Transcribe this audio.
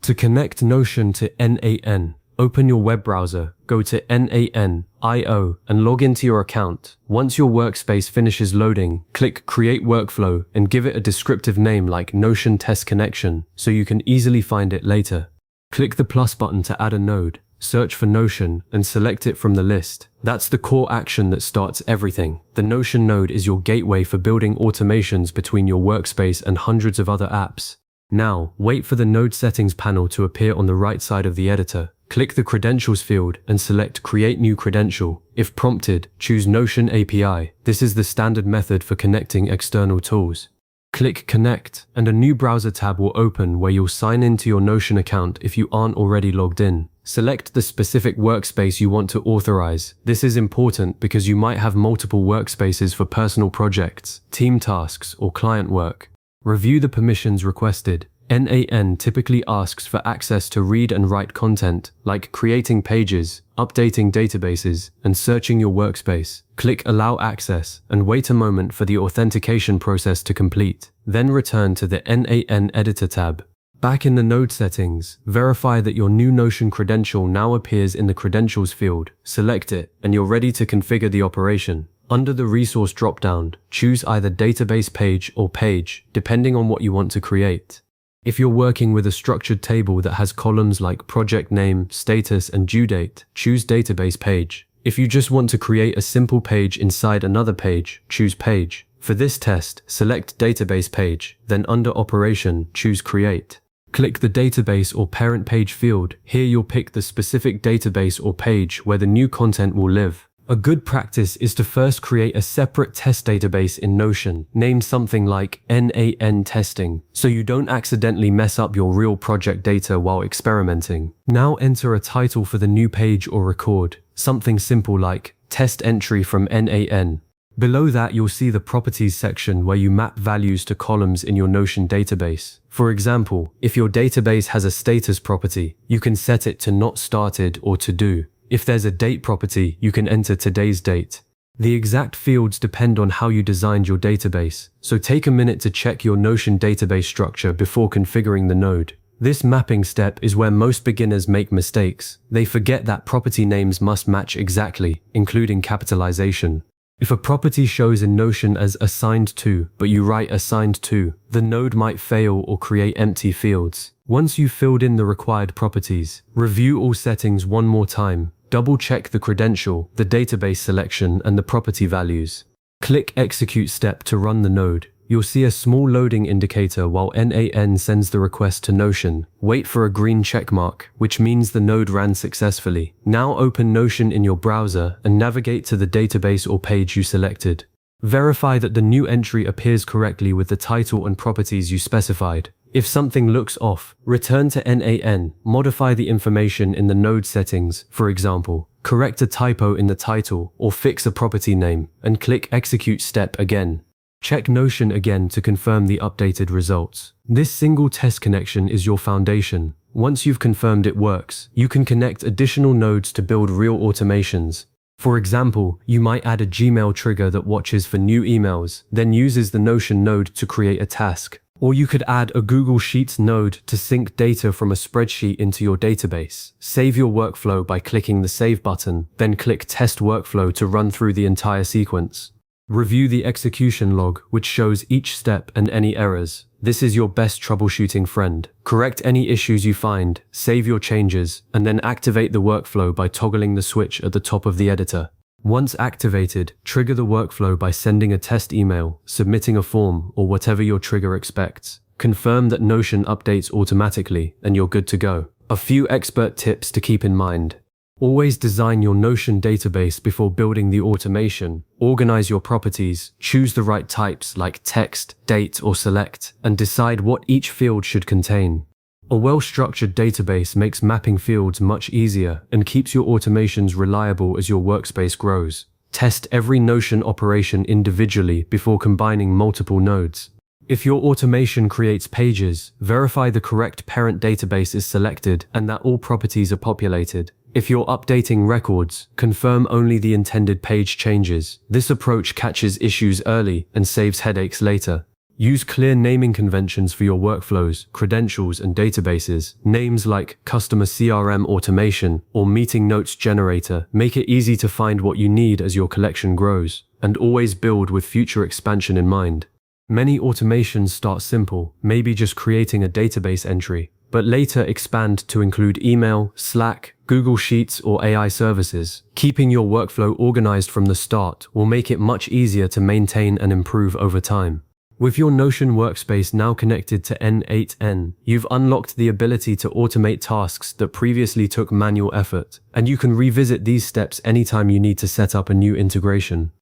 To connect Notion to N8N, open your web browser, go to N8N.io and log into your account. Once your workspace finishes loading, click Create Workflow and give it a descriptive name like Notion Test Connection so you can easily find it later. Click the plus button to add a node, search for Notion and select it from the list. That's the core action that starts everything. The Notion node is your gateway for building automations between your workspace and hundreds of other apps. Now, wait for the Node Settings panel to appear on the right side of the editor. Click the Credentials field and select Create New Credential. If prompted, choose Notion API. This is the standard method for connecting external tools. Click Connect, and a new browser tab will open where you'll sign into your Notion account if you aren't already logged in. Select the specific workspace you want to authorize. This is important because you might have multiple workspaces for personal projects, team tasks, or client work. Review the permissions requested. N8N typically asks for access to read and write content, like creating pages, updating databases, and searching your workspace. Click Allow Access and wait a moment for the authentication process to complete. Then return to the N8N Editor tab. Back in the Node Settings, verify that your new Notion credential now appears in the Credentials field. Select it, and you're ready to configure the operation. Under the Resource dropdown, choose either Database Page or Page, depending on what you want to create. If you're working with a structured table that has columns like project name, status, and due date, choose Database Page. If you just want to create a simple page inside another page, choose Page. For this test, select Database Page, then under Operation, choose Create. Click the Database or Parent Page field. Here you'll pick the specific database or page where the new content will live. A good practice is to first create a separate test database in Notion, named something like N8N Testing, so you don't accidentally mess up your real project data while experimenting. Now enter a title for the new page or record, something simple like Test Entry from N8N. Below that, you'll see the Properties section where you map values to columns in your Notion database. For example, if your database has a status property, you can set it to Not Started or To Do. If there's a date property, you can enter today's date. The exact fields depend on how you designed your database, so take a minute to check your Notion database structure before configuring the node. This mapping step is where most beginners make mistakes. They forget that property names must match exactly, including capitalization. If a property shows in Notion as assigned to, but you write assigned to, the node might fail or create empty fields. Once you've filled in the required properties, review all settings one more time. Double-check the credential, the database selection, and the property values. Click Execute step to run the node. You'll see a small loading indicator while N8N sends the request to Notion. Wait for a green checkmark, which means the node ran successfully. Now open Notion in your browser and navigate to the database or page you selected. Verify that the new entry appears correctly with the title and properties you specified. If something looks off, return to N8N, modify the information in the node settings, for example, correct a typo in the title or fix a property name, and click Execute step again. Check Notion again to confirm the updated results. This single test connection is your foundation. Once you've confirmed it works, you can connect additional nodes to build real automations. For example, you might add a Gmail trigger that watches for new emails, then uses the Notion node to create a task. Or you could add a Google Sheets node to sync data from a spreadsheet into your database. Save your workflow by clicking the Save button, then click Test Workflow to run through the entire sequence. Review the execution log, which shows each step and any errors. This is your best troubleshooting friend. Correct any issues you find, save your changes, and then activate the workflow by toggling the switch at the top of the editor. Once activated, trigger the workflow by sending a test email, submitting a form, or whatever your trigger expects. Confirm that Notion updates automatically, and you're good to go. A few expert tips to keep in mind. Always design your Notion database before building the automation. Organize your properties, choose the right types like text, date, or select, and decide what each field should contain. A well-structured database makes mapping fields much easier and keeps your automations reliable as your workspace grows. Test every Notion operation individually before combining multiple nodes. If your automation creates pages, verify the correct parent database is selected and that all properties are populated. If you're updating records, confirm only the intended page changes. This approach catches issues early and saves headaches later. Use clear naming conventions for your workflows, credentials, and databases. Names like Customer CRM Automation or Meeting Notes Generator make it easy to find what you need as your collection grows, and always build with future expansion in mind. Many automations start simple, maybe just creating a database entry, but later expand to include email, Slack, Google Sheets, or AI services. Keeping your workflow organized from the start will make it much easier to maintain and improve over time. With your Notion workspace now connected to N8N, you've unlocked the ability to automate tasks that previously took manual effort, and you can revisit these steps anytime you need to set up a new integration.